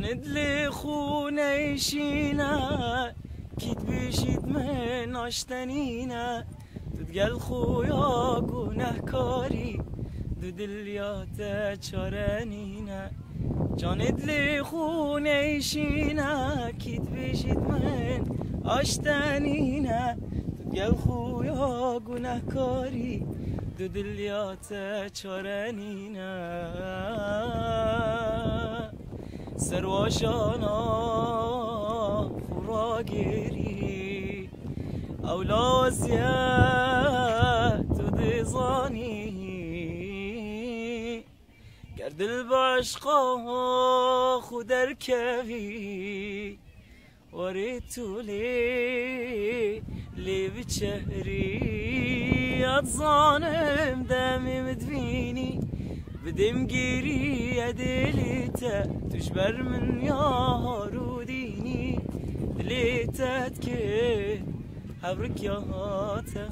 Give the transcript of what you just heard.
دلی خونه شینه کیت بیشید من آشتنینه دل خویا گناه کاری دو دلیات چارنینه جان دلی خونه شینه کیت بیشید من آشتنینه دل خویا گناه کاری دو دلیات چارنینه سرواشانا فراگیری اولازیت تو دیزانی گردل بعشقا خود ارکوی وری تولی لی بچهری اتزانم دمی مدوینی بدم گیری ادلیتا تجبر من یارو دینی دلیتت که حبرك يا هاتا